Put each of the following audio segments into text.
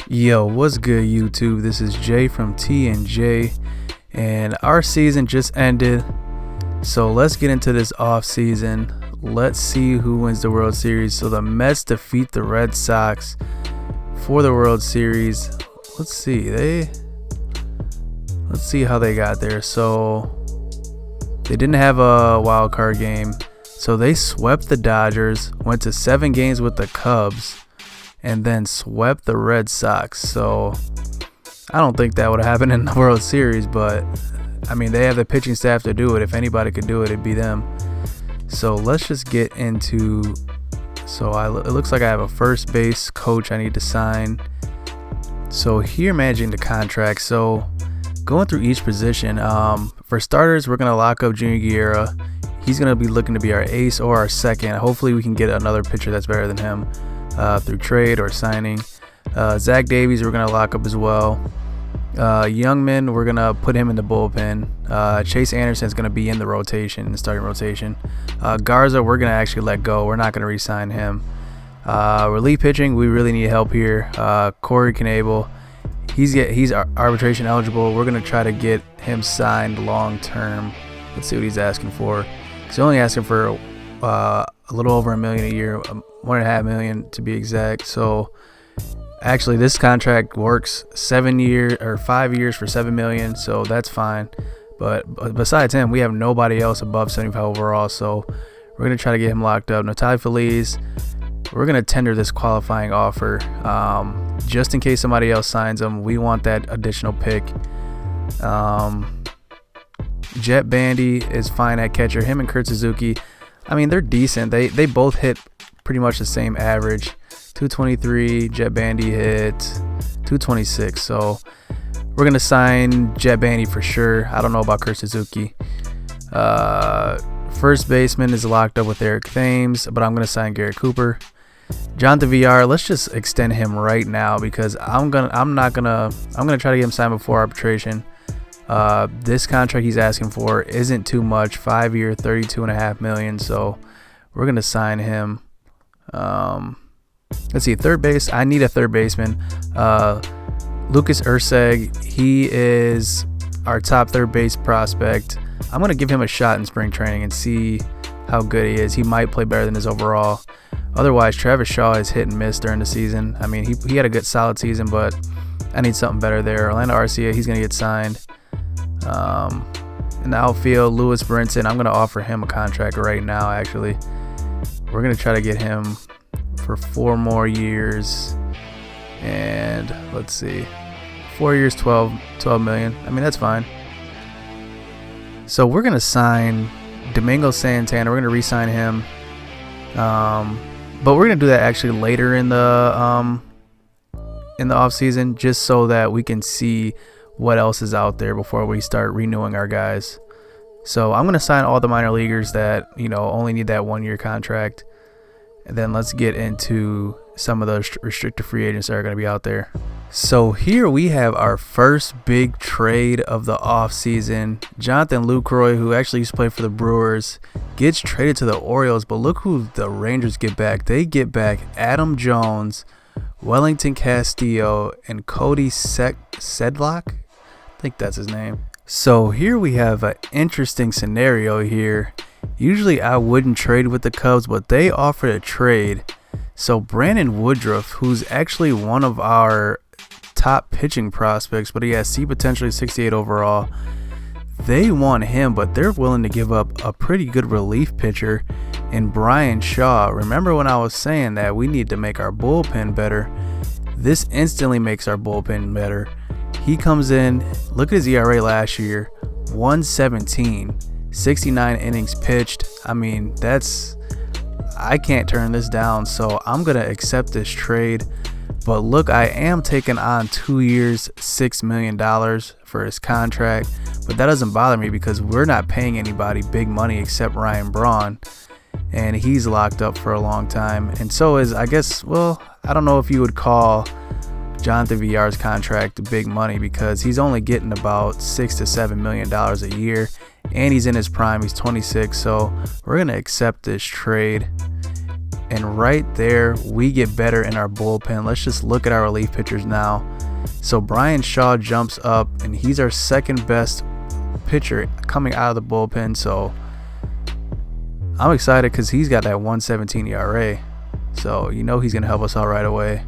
Yo, what's good, YouTube? This is Jay from T&J, and our season just ended. So let's get into this off season. Let's see who wins the World Series. So the Mets defeat the Red Sox for the World Series. Let's see how they got there. So they didn't have a wild card game. So they swept the Dodgers, went to 7 games with the Cubs, and then swept the Red Sox. So I don't think that would have happened in the World Series, but I mean, they have the pitching staff to do it. If anybody could do it, it'd be them. So let's just get into, it looks like I have a first base coach I need to sign. So here, managing the contract. So going through each position, for starters, we're going to lock up Junior Guerra. He's going to be looking to be our ace or our second. Hopefully we can get another pitcher that's better than him through trade or signing. Zach Davies, we're going to lock up as well. Youngman, we're going to put him in the bullpen. Chase Anderson's going to be in the rotation, the starting rotation. Garza, we're going to actually let go. We're not going to re-sign him. Relief pitching, we really need help here. Corey Knebel, he's arbitration eligible. We're going to try to get him signed long term. Let's see what he's asking for. He's only asking for a little over $1 million a year, $1.5 million to be exact. So actually, this contract works 5 years for $7 million, so that's fine. But besides him, we have nobody else above 75 overall. So we're gonna try to get him locked up. Natali Feliz, we're gonna tender this qualifying offer just in case somebody else signs him. We want that additional pick. Jet Bandy is fine at catcher. Him and Kurt Suzuki, I mean, they're decent. They both hit pretty much the same average. 223. Jet Bandy hit 226. So we're gonna sign Jet Bandy for sure. I don't know about Kurt Suzuki. First baseman is locked up with Eric Thames, but I'm gonna sign Garrett Cooper. Jonathan VR, let's just extend him right now because I'm gonna try to get him signed before arbitration. This contract he's asking for isn't too much. 5 year, $32.5 million. So we're gonna sign him. Let's see, third base. I need a third baseman. Lucas Urseg, he is our top third base prospect. I'm gonna give him a shot in spring training and see how good he is. He might play better than his overall. Otherwise, Travis Shaw is hit and miss during the season. I mean, he had a good solid season, but I need something better there. Orlando Arcia, he's gonna get signed. In the outfield, Lewis Brinson, I'm gonna offer him a contract right now. Actually, we're gonna try to get him for 4 more years, and let's see, 4 years, 12 million. I mean, that's fine. So we're gonna sign Domingo Santana. We're gonna re-sign him, but we're gonna do that actually later in the off season, just so that we can see what else is out there before we start renewing our guys. So I'm gonna sign all the minor leaguers that only need that 1 year contract. And then let's get into some of those restricted free agents that are going to be out there. So here we have our first big trade of the offseason. Jonathan Lucroy, who actually used to play for the Brewers, gets traded to the Orioles. But look who the Rangers get back. They get back Adam Jones, Wellington Castillo, and Cody Sedlock. I think that's his name. So here we have an interesting scenario here. Usually I wouldn't trade with the Cubs, but they offered a trade. So Brandon Woodruff, who's actually one of our top pitching prospects, but he has potentially 68 overall. They want him, but they're willing to give up a pretty good relief pitcher in Brian Shaw. Remember when I was saying that we need to make our bullpen better? This instantly makes our bullpen better. He comes in, look at his ERA last year, 117. 69 innings pitched. I mean, I can't turn this down, so I'm gonna accept this trade. But look, I am taking on 2 years, $6 million for his contract, but that doesn't bother me because we're not paying anybody big money except Ryan Braun, and he's locked up for a long time. And so is, I guess, I don't know if you would call Jonathan VR's contract big money because he's only getting about $6 to $7 million a year. And he's in his prime. He's 26, so we're going to accept this trade. And right there, we get better in our bullpen. Let's just look at our relief pitchers now. So Brian Shaw jumps up, and he's our second best pitcher coming out of the bullpen. So I'm excited because he's got that 1.17 ERA. So you know he's going to help us out right away.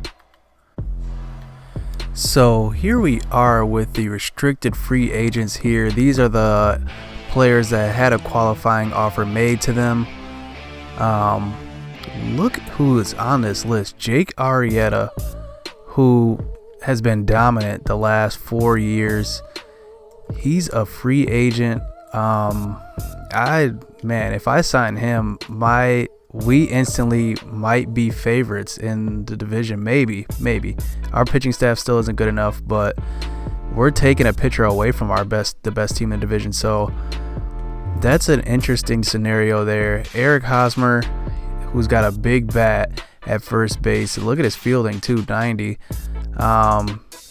So here we are with the restricted free agents here. These are the players that had a qualifying offer made to them. Look who is on this list. Jake Arrieta, who has been dominant the last 4 years. He's a free agent. If I sign him, we instantly might be favorites in the division. Maybe. Our pitching staff still isn't good enough, but we're taking a pitcher away from the best team in the division. So that's an interesting scenario there. Eric Hosmer, who's got a big bat at first base. Look at his fielding too, 90.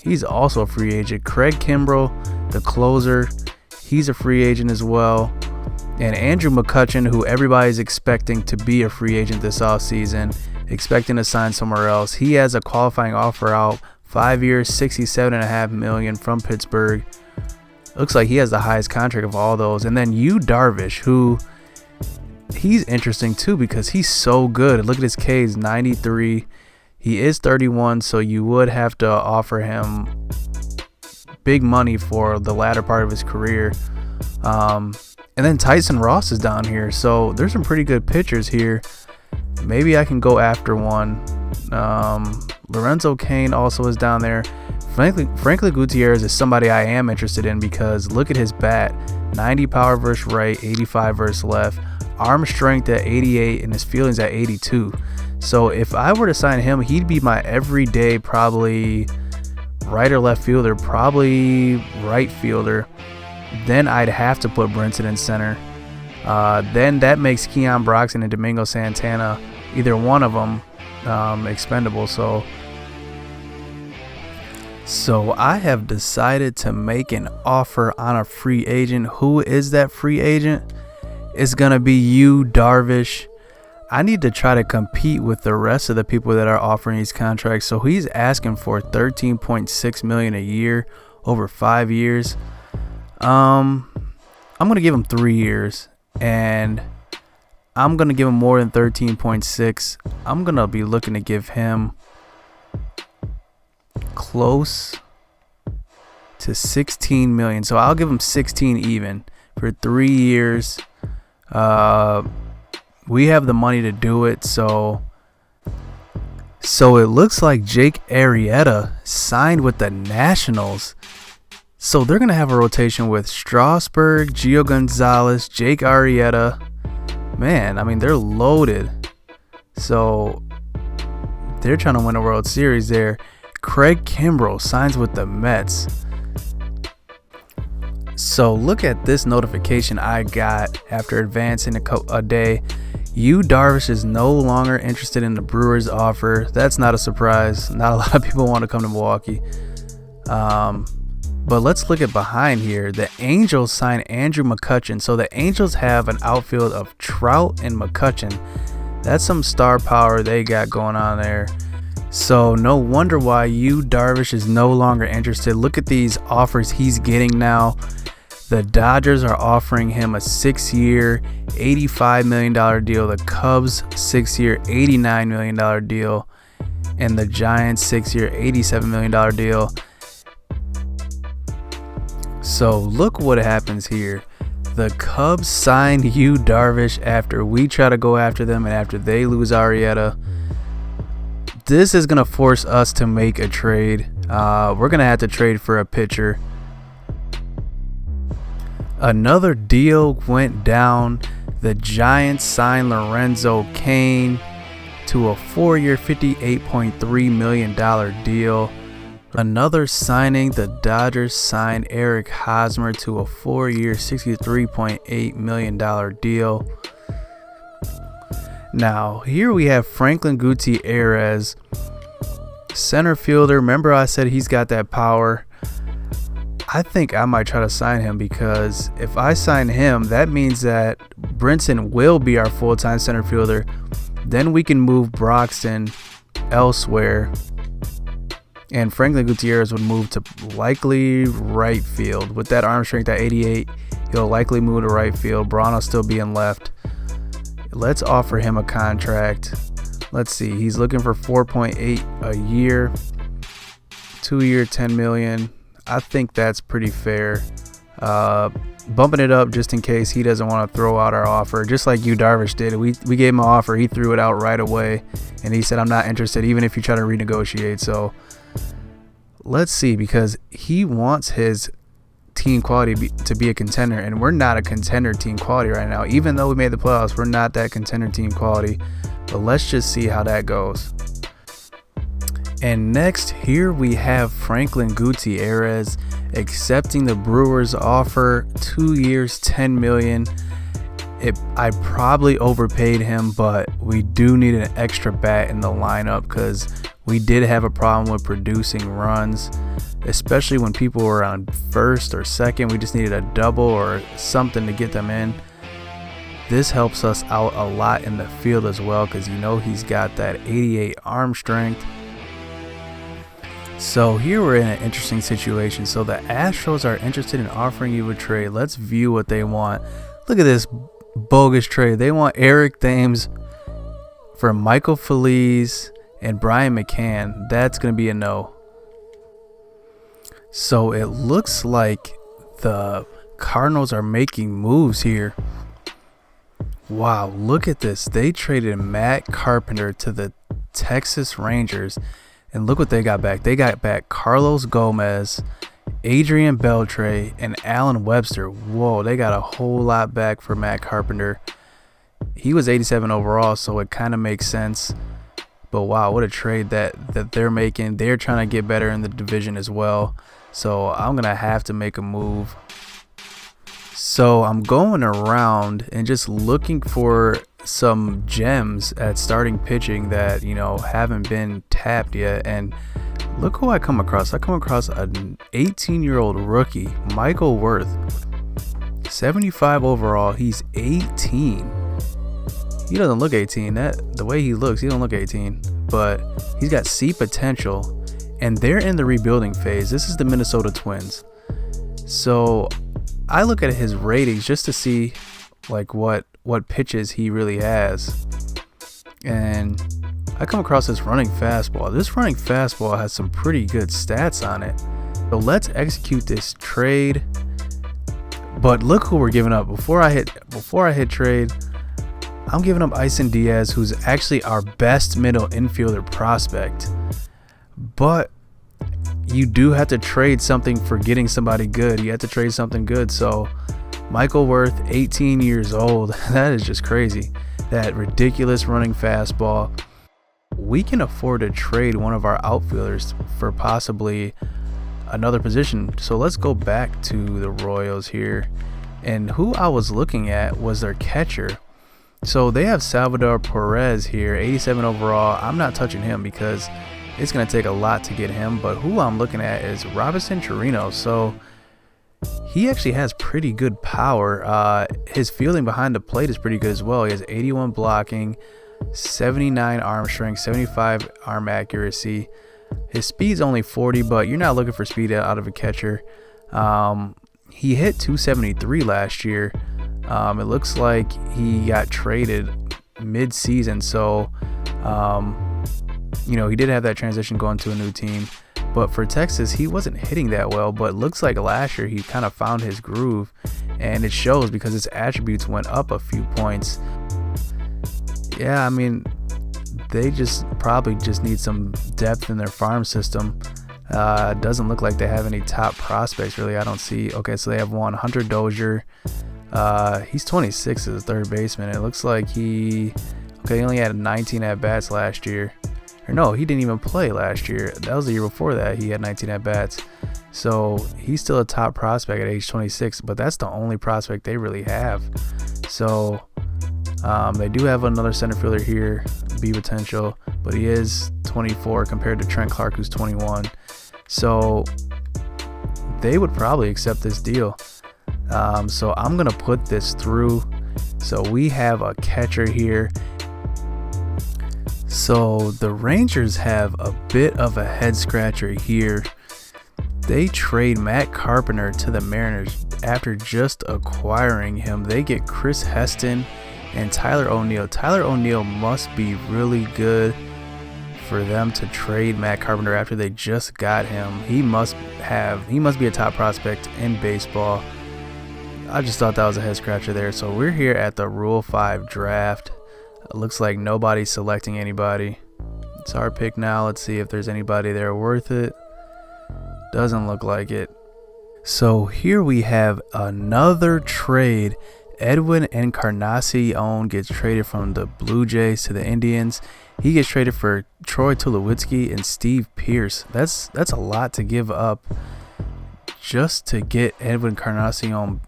He's also a free agent. Craig Kimbrell, the closer, he's a free agent as well. And Andrew McCutchen, who everybody's expecting to be a free agent this offseason, expecting to sign somewhere else. He has a qualifying offer out, 5 years, $67.5 million from Pittsburgh. Looks like he has the highest contract of all those. And then Yu Darvish, who he's interesting too because he's so good. Look at his Ks, 93. He is 31, so you would have to offer him big money for the latter part of his career. And then Tyson Ross is down here, so there's some pretty good pitchers here. Maybe I can go after one. Lorenzo Cain also is down there. Franklin Gutierrez is somebody I am interested in because look at his bat. 90 power versus right, 85 versus left. Arm strength at 88 and his fielding's at 82. So if I were to sign him, he'd be my everyday probably right or left fielder, probably right fielder. Then I'd have to put Brinson in center. Then that makes Keon Broxton and Domingo Santana, either one of them, expendable. So I have decided to make an offer on a free agent. Who is that free agent? It's going to be Yu Darvish. I need to try to compete with the rest of the people that are offering these contracts. So he's asking for $13.6 million a year over 5 years. I'm going to give him 3 years, and I'm going to give him more than 13.6. I'm going to be looking to give him close to 16 million. So I'll give him 16 even for 3 years. We have the money to do it. So it looks like Jake Arrieta signed with the Nationals. So they're going to have a rotation with Strasburg, Gio Gonzalez, Jake Arrieta. Man, I mean, they're loaded. So they're trying to win a World Series there. Craig Kimbrell signs with the Mets. So look at this notification I got after advancing a day. Yu Darvish is no longer interested in the Brewers offer. That's not a surprise. Not a lot of people want to come to Milwaukee. But let's look at behind here. The Angels signed Andrew McCutchen. So the Angels have an outfield of Trout and McCutchen. That's some star power they got going on there. So no wonder why Yu Darvish is no longer interested. Look at these offers he's getting now. The Dodgers are offering him a 6-year, $85 million deal. The Cubs, 6-year, $89 million deal. And the Giants, 6-year, $87 million deal. So look what happens here. The Cubs signed Yu Darvish after we try to go after them and after they lose Arrieta. This is going to force us to make a trade. We're going to have to trade for a pitcher. Another deal went down. The Giants signed Lorenzo Cain to a 4-year, $58.3 million deal. Another signing, the Dodgers signed Eric Hosmer to a 4-year, $63.8 million deal. Now, here we have Franklin Gutierrez, center fielder. Remember I said he's got that power. I think I might try to sign him because if I sign him, that means that Brinson will be our full-time center fielder. Then we can move Broxton elsewhere, and Franklin Gutierrez would move to likely right field. With that arm strength at 88, he'll likely move to right field. Braun will still be in left. Let's offer him a contract. Let's see. He's looking for 4.8 a year, 2-year, $10 million. I think that's pretty fair. Bumping it up just in case he doesn't want to throw out our offer, just like Yu Darvish did. We gave him an offer. He threw it out right away, and he said, I'm not interested, even if you try to renegotiate. So let's see, because he wants his team quality to be a contender, and we're not a contender team quality right now. Even though we made the playoffs, we're not that contender team quality. But let's just see how that goes. And next, here we have Franklin Gutierrez accepting the Brewers offer, 2 years, $10 million. I probably overpaid him, but we do need an extra bat in the lineup because we did have a problem with producing runs, especially when people were on first or second. We just needed a double or something to get them in. This helps us out a lot in the field as well because he's got that 88 arm strength. So here we're in an interesting situation. So the Astros are interested in offering you a trade. Let's view what they want. Look at this bogus trade. They want Eric Thames for Michael Feliz and Brian McCann. That's going to be a no. So it looks like the Cardinals are making moves here. Wow, look at this. They traded Matt Carpenter to the Texas Rangers. And look what they got back. They got back Carlos Gomez, Adrian Beltre, and Alan Webster. Whoa, they got a whole lot back for Matt Carpenter. He was 87 overall, so it kind of makes sense. But wow, what a trade that they're making. They're trying to get better in the division as well. So I'm going to have to make a move. So I'm going around and just looking for some gems at starting pitching that, haven't been tapped yet. And look who I come across. I come across an 18-year-old rookie, Michael Worth, 75 overall. He's 18. He doesn't look 18. The way he looks, he don't look 18. But he's got C potential, and they're in the rebuilding phase. This is the Minnesota Twins. So I look at his ratings just to see what pitches he really has. And I come across this running fastball. This running fastball has some pretty good stats on it. So let's execute this trade. But look who we're giving up. Before I hit trade, I'm giving up Isan Diaz, who's actually our best middle infielder prospect. But you do have to trade something for getting somebody good. You have to trade something good. So Michael Worth, 18 years old. That is just crazy. That ridiculous running fastball. We can afford to trade one of our outfielders for possibly another position. So let's go back to the Royals here. And who I was looking at was their catcher. So they have Salvador Perez here, 87 overall. I'm not touching him because it's going to take a lot to get him. But who I'm looking at is Robinson Chirino. So he actually has pretty good power. His fielding behind the plate is pretty good as well. He has 81 blocking, 79 arm strength, 75 arm accuracy. His speed's only 40, but you're not looking for speed out of a catcher. He hit 273 last year. It looks like he got traded mid-season, so he did have that transition going to a new team. But for Texas, he wasn't hitting that well, but looks like last year he kind of found his groove, and it shows because his attributes went up a few points. Yeah, I mean, they probably just need some depth in their farm system. Doesn't look like they have any top prospects, really. I don't see. Okay, so they have one, Hunter Dozier. He's 26 as a third baseman. It looks like he only had 19 at-bats last year. Or no, he didn't even play last year. That was the year before that. He had 19 at-bats. So he's still a top prospect at age 26, but that's the only prospect they really have. So they do have another center fielder here, B potential, but he is 24 compared to Trent Clark, who's 21. So they would probably accept this deal. So I'm going to put this through. So we have a catcher here. So the Rangers have a bit of a head scratcher here. They trade Matt Carpenter to the Mariners after just acquiring him. They get Chris Heston and Tyler O'Neill. Tyler O'Neill must be really good for them to trade Matt Carpenter after they just got him. He must be a top prospect in baseball. I just thought that was a head scratcher there. So we're here at the Rule 5 draft. It looks like nobody's selecting anybody. It's our pick now. Let's see if there's anybody there worth it. Doesn't look like it. So here we have another trade. Edwin Encarnacion gets traded from the Blue Jays to the Indians. He gets traded for Troy Tulowitzki and Steve Pearce. That's a lot to give up just to get Edwin Encarnacion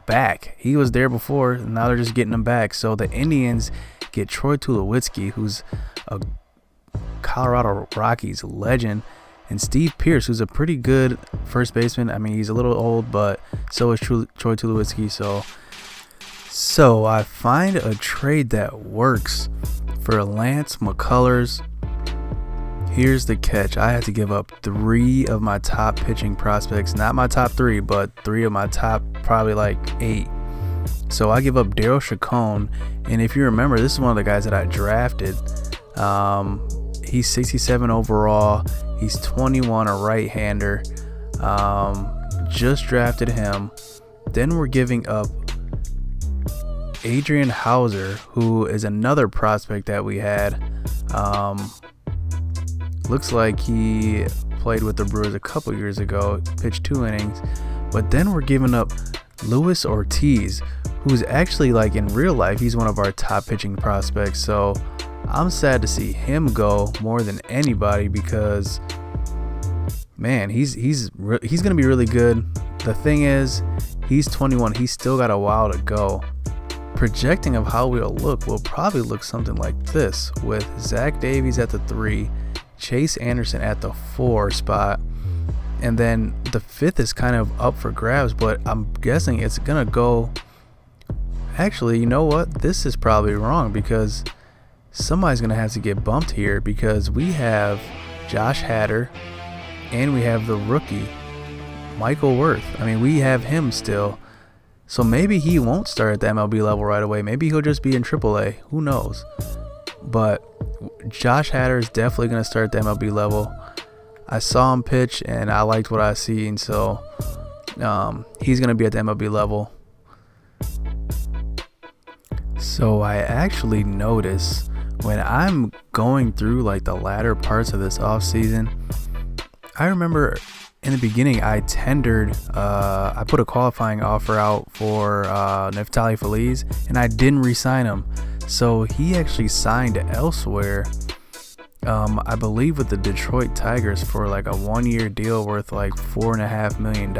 back. He was there before, and now they're just getting him back. So the Indians get Troy Tulowitzki, who's a Colorado Rockies legend, and Steve Pearce, who's a pretty good first baseman. I mean, he's a little old, but so is Troy Tulowitzki. So I find a trade that works for Lance McCullers. Here's the catch. I had to give up 3 of my top pitching prospects. Not my top 3, but 3 of my top probably like 8. So I give up Daryl Chacon. And if you remember, this is one of the guys that I drafted. He's 67 overall. He's 21, a right-hander. Just drafted him. Then we're giving up Adrian Hauser, who is another prospect that we had. Looks like he played with the Brewers a couple years ago, pitched 2 innings. But then we're giving up Luis Ortiz, who's actually, like, in real life, he's one of our top pitching prospects. So I'm sad to see him go more than anybody because, man, he's going to be really good. The thing is, he's 21. He's still got a while to go. Projecting of how we'll probably look something like this, with Zach Davies at the 3, Chase Anderson at the 4 spot, and then the 5th is kind of up for grabs, but I'm guessing it's going to go. Actually, you know what? This is probably wrong because somebody's going to have to get bumped here because we have Josh Hader and we have the rookie Michael Wirth. I mean, we have him still. So maybe he won't start at the MLB level right away. Maybe he'll just be in AAA. Who knows? But Josh Hader is definitely going to start at the MLB level. I saw him pitch and I liked what I seen. So he's going to be at the MLB level. So I actually notice when I'm going through like the latter parts of this offseason, I remember in the beginning I put a qualifying offer out for Neftali Feliz, and I didn't re-sign him. So he actually signed elsewhere, I believe with the Detroit Tigers for like a 1-year deal worth like $4.5 million.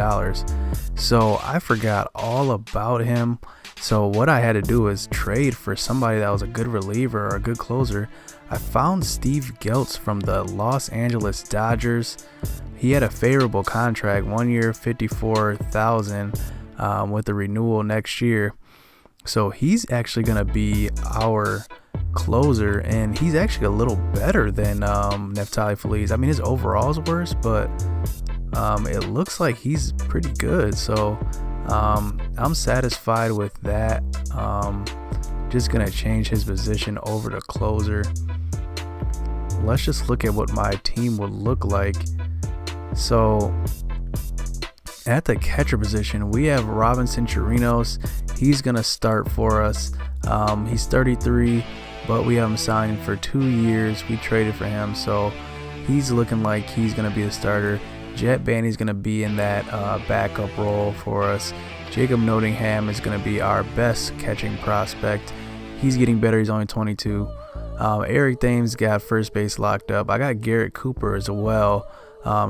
So I forgot all about him. So what I had to do was trade for somebody that was a good reliever or a good closer. I found Steve Geltz from the Los Angeles Dodgers. He had a favorable contract, 1 year, $54,000 with the renewal next year. So he's actually going to be our closer, and he's actually a little better than Neftali Feliz. I mean, his overall is worse, but it looks like he's pretty good. So I'm satisfied with that. Just going to change his position over to closer. Let's just look at what my team would look like. So at the catcher position, we have Robinson Chirinos. He's going to start for us. He's 33, but we have him signed for 2 years. We traded for him, so he's looking like he's going to be the starter. Jet Bandy's going to be in that backup role for us. Jacob Nottingham is going to be our best catching prospect. He's getting better. He's only 22. Eric Thames got first base locked up. I got Garrett Cooper as well.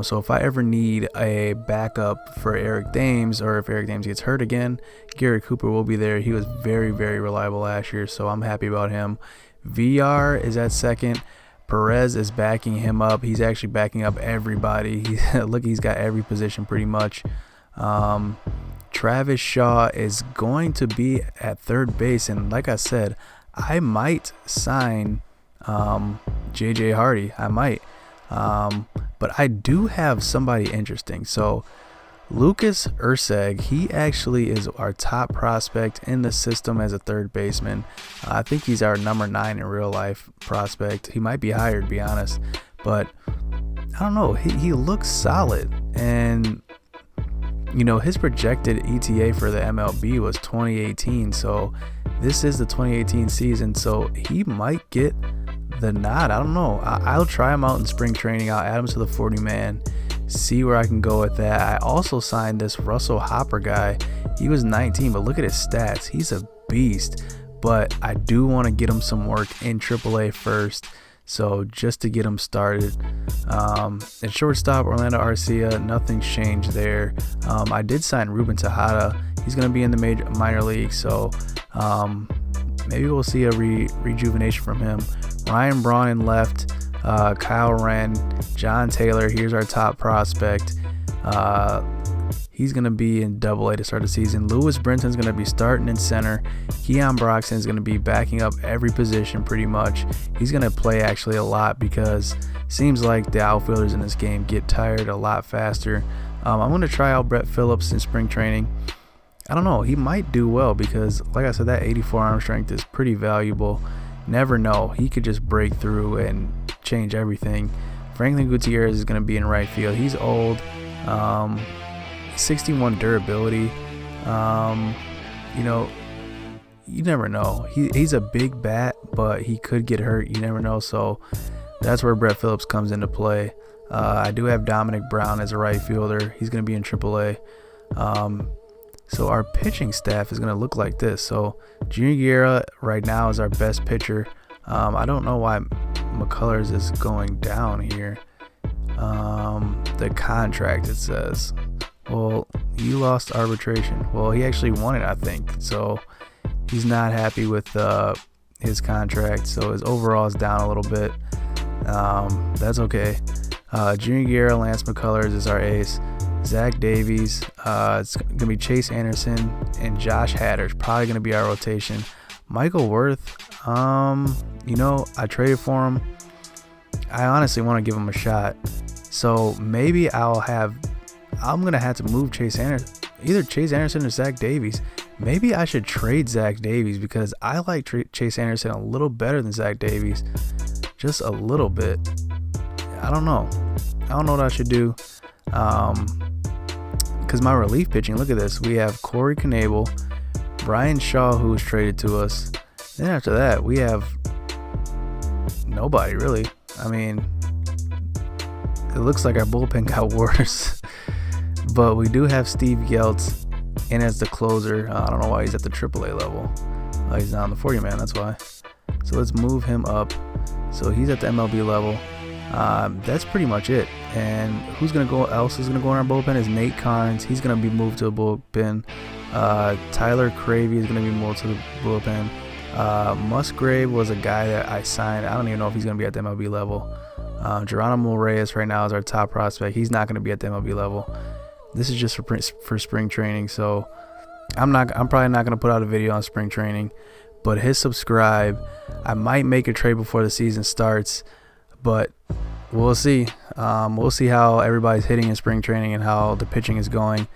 So if I ever need a backup for Eric Thames, or if Eric Thames gets hurt again, Garrett Cooper will be there. He was very, very reliable last year, so I'm happy about him. VR is at second. Perez is backing him up. He's actually backing up everybody. Look, he's got every position pretty much. Travis Shaw is going to be at third base, and like I said, I might sign JJ Hardy. I might. But I do have somebody interesting. So Lucas Urseg, he actually is our top prospect in the system as a third baseman. I think he's our number 9 in real life prospect. He might be higher, to be honest, but I don't know. He looks solid, and his projected ETA for the MLB was 2018, so this is the 2018 season, so he might get the nod. I don't know. I'll try him out in spring training. I'll add him to the 40-man, see where I can go with that. I also signed this Russell Hopper guy. He was 19, but look at his stats. He's a beast, but I do want to get him some work in AAA first, so just to get him started. At shortstop, Orlando Arcia, nothing's changed there. I did sign Ruben Tejada. He's going to be in the minor league, so maybe we'll see a rejuvenation from him. Ryan Braun in left, Kyle Wren, John Taylor. Here's our top prospect. He's going to be in Double A to start the season. Lewis Brinton's going to be starting in center. Keon Broxton is going to be backing up every position pretty much. He's going to play actually a lot because it seems like the outfielders in this game get tired a lot faster. I'm going to try out Brett Phillips in spring training. I don't know. He might do well because, like I said, that 84 arm strength is pretty valuable. Never know. He could just break through and change everything. Franklin Gutierrez is going to be in right field. He's old. 61 durability. You never know. He's a big bat, but he could get hurt. You never know. So that's where Brett Phillips comes into play. I do have Dominic Brown as a right fielder. He's going to be in AAA. So our pitching staff is going to look like this. So Junior Guerra right now is our best pitcher. I don't know why McCullers is going down here. The contract, it says. Well, you lost arbitration. Well, he actually won it, I think. So he's not happy with his contract. So his overall is down a little bit. That's okay. Junior Guerra, Lance McCullers is our ace. Zach Davies, it's going to be Chase Anderson, and Josh Hader's probably going to be our rotation. Michael Worth, I traded for him. I honestly want to give him a shot. So maybe I'm going to have to move Chase Anderson, either Chase Anderson or Zach Davies. Maybe I should trade Zach Davies because I like Chase Anderson a little better than Zach Davies. Just a little bit. I don't know what I should do. Because my relief pitching, look at this. We have Corey Knebel, Brian Shaw, who was traded to us. Then after that, we have nobody really. I mean, it looks like our bullpen got worse. But we do have Steve Geltz in as the closer. I don't know why he's at the AAA level. He's not on the 40-man, that's why. So let's move him up. So he's at the MLB level. That's pretty much it. And who's gonna go? Else is gonna go in our bullpen is Nate Carnes. He's gonna be moved to a bullpen. Tyler Cravey is gonna be moved to the bullpen. Musgrave was a guy that I signed. I don't even know if he's gonna be at the MLB level. Geronimo Reyes right now is our top prospect. He's not gonna be at the MLB level. This is just for spring training. So I'm probably not gonna put out a video on spring training. But hit subscribe. I might make a trade before the season starts. But we'll see. We'll see how everybody's hitting in spring training and how the pitching is going.